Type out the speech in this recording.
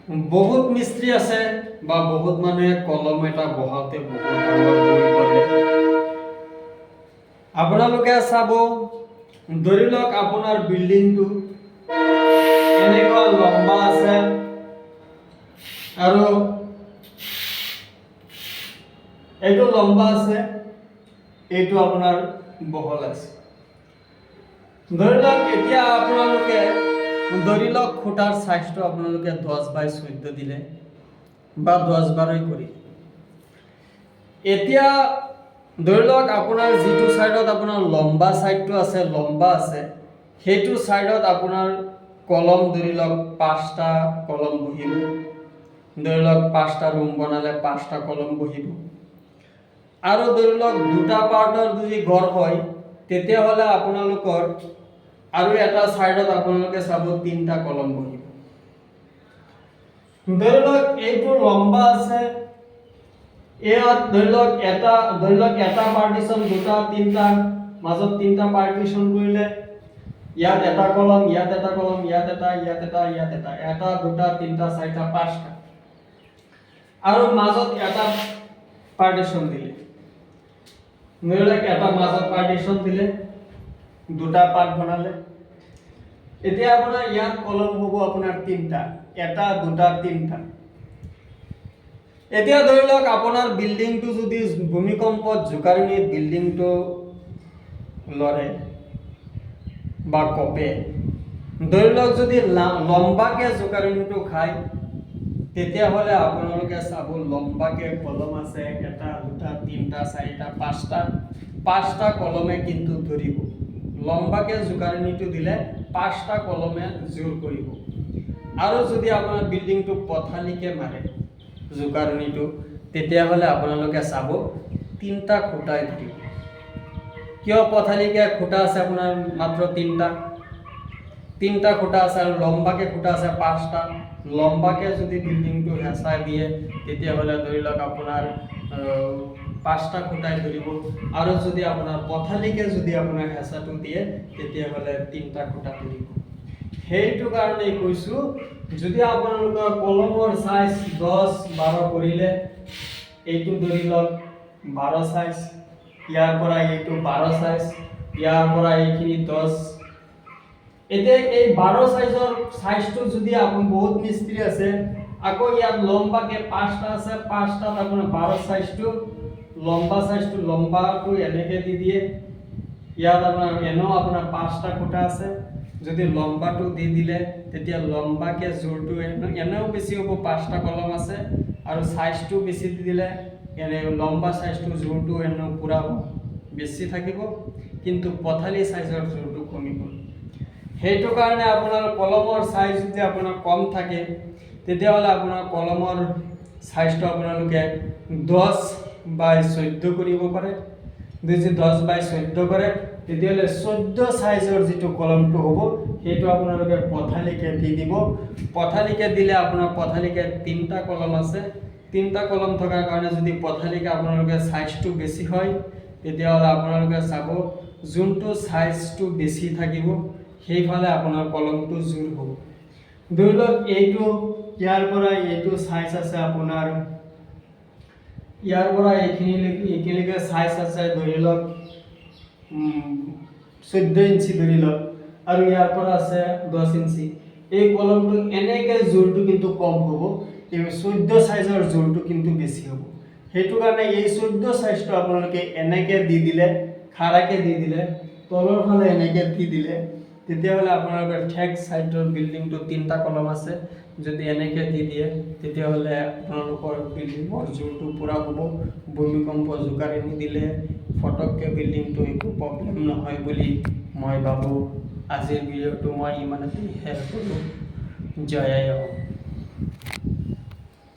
বহুত মিস্ত্ৰি আছে বা বহুত মানুহে কলম এটা বহাওঁতে বহুত ডাঙৰ ভুল কৰে। আপোনালোকে চাব, ধৰি লওক আপোনাৰ বিল্ডিংটো এনেকুৱা লম্বা আছে আৰু এইটো লম্বা আছে, এইটো আপোনাৰ বহল আছে। ধৰি লওক এতিয়া আপোনালোকে ধৰি লওক খুঁটাৰ সাইজটো আপোনালোকে 10x14 দিলে বা 10-12 কৰি। এতিয়া ধৰি লওক আপোনাৰ যিটো সাইডত আপোনাৰ লম্বা সাইডটো আছে, লম্বা আছে, সেইটো সাইডত আপোনাৰ কলম ধৰি লওক 5টা কলম বহিব। ধৰি লওক 5টা ৰুম বনালে 5টা কলম বহিব। আৰু ধৰি লওক 2টা পাৰ্টৰ যদি ঘৰ হয় তেতিয়াহ'লে আপোনালোকৰ আৰু এটা সাইডত আপোনালোকে চাব 3টা কলম বহিব। ধৰি লওক এইটো লম্বা আছে, ইয়াত ধৰি লওক এটা পাৰ্টিশন 2টা 3টা মাজত 3টা পাৰ্টিশন কৰিলে ইয়াত এটা কলম, ইয়াত এটা কলম, ইয়াত এটা, ইয়াত এটা, ইয়াত এটা, 2টা 3টা 4টা 5টা আৰু মাজত এটা পাৰ্টিশন দিলে। ধৰি লওক এটা মাজত পাৰ্টিশন দিলে, 2টা পাৰ্ট বনালে। এতিয়া আপোনাৰ ইয়াত কলম হ'ব আপোনাৰ 3টা, 1 2 3টা। এতিয়া ধৰি লওক আপোনাৰ বিল্ডিংটো যদি ভূমিকম্পত জোকাৰণিত বিল্ডিংটো লৰে বা কপে, ধৰি লওক যদি লম্বাকে জোকাৰণিটো খায় তেতিয়াহ'লে আপোনালোকে চাব লম্বাকে কলম আছে 1 2 3 4 5টা কলমে কিন্তু ধৰিব। লম্বাকে জোকাৰণিটো দিলে 5টা কলমে জোৰ কৰিব। আৰু যদি আপোনাৰ বিল্ডিংটো পথালিকে মাৰে জোকাৰণিটো তেতিয়াহ'লে আপোনালোকে চাব 3টা খুঁটাই ধৰিব। কিয় পথালিকে খুঁটা আছে আপোনাৰ মাত্ৰ 3টা খুঁটা আছে আৰু লম্বাকে খুঁটা আছে 5টা। লম্বাকে যদি বিল্ডিংটো হেঁচাই দিয়ে তেতিয়াহ'লে ধৰি লওক আপোনাৰ 5টা খুঁটাই ধৰিব। আৰু যদি আপোনাৰ পথালিকে যদি আপোনাৰ হেঁচাটো দিয়ে তেতিয়াহ'লে 3টা খুঁটা ধৰিব। সেইটো কাৰণে কৈছোঁ, যদি আপোনালোকৰ কলমৰ সাইজ 10-12 কৰিলে, এইটো ধৰি লওক 12 সাইজ, ইয়াৰ পৰা এইটো 12 সাইজ, ইয়াৰ পৰা এইখিনি 10। এতিয়া এই 12 সাইজটো যদি আপুনি বহুত মিস্ত্ৰি আছে, আকৌ ইয়াত লম্বাকে 5টা আছে, 5টাত আপোনাৰ 12 সাইজটো লম্বাটো এনেকে দি দিয়ে। ইয়াত আপোনাৰ এনেও আপোনাৰ 5টা খুঁটা আছে, যদি লম্বাটো দি দিলে তেতিয়া লম্বাকে জোৰটো এনেও বেছি হ'ব, 5টা কলম আছে আৰু সাইজটো বেছি দি দিলে এনে লম্বা সাইজটো জোৰটো এনেও পুৰা বেছি থাকিব, কিন্তু পথালি সাইজৰ জোৰটো কমিব। সেইটো কাৰণে আপোনাৰ কলমৰ সাইজ যদি আপোনাৰ কম থাকে তেতিয়াহ'লে আপোনাৰ কলমৰ সাইজটো আপোনালোকে 10x14 কৰিব পাৰে। যদি 10x14 কৰে তেতিয়াহ'লে 14 সাইজৰ যিটো কলমটো হ'ব সেইটো আপোনালোকে পথালিকে দি দিব। পথালিকে দিলে আপোনাৰ পথালিকে 3টা কলম আছে, 3টা কলম থকাৰ কাৰণে যদি পথালিকে আপোনালোকে সাইজটো বেছি হয় তেতিয়াহ'লে আপোনালোকে চাব যোনটো সাইজটো বেছি থাকিব সেইফালে আপোনাৰ কলমটো জোৰ হ'ব। ধৰি লওক এইটো ইয়াৰ পৰা এইটো সাইজ আছে আপোনাৰ, ইয়াৰ পৰা এইখিনিলৈকে সাইজ আছে ধৰি লওক 14 ইঞ্চি ধৰি লওক, আৰু ইয়াৰ পৰা আছে 10 ইঞ্চি। এই কলমটো এনেকে জোৰটো কিন্তু কম হ'ব, এই 14 সাইজৰ জোৰটো কিন্তু বেছি হ'ব। সেইটো কাৰণে এই 14 সাইজটো আপোনালোকে এনেকে দি দিলে, খাৰাকে দি দিলে, তলৰ ফালে এনেকে দি দিলে তেতিয়াহ'লে আপোনালোকৰ ঠেক সাইডৰ বিল্ডিংটো 3টা কলম আছে, যদি এনেকে দি দিয়ে তেতিয়াহ'লে আপোনালোকৰ বিল্ডিঙৰ জোৰটো পুৰা হ'ব। ভূমিকম্প জোকাৰণি দিলে ফটককে বিল্ডিংটো একো প্ৰব্লেম নহয় বুলি মই ভাবোঁ। আজিৰ ভিডিঅ'টো মই ইমানতে শেষ কৰোঁ। জয় আই অসম।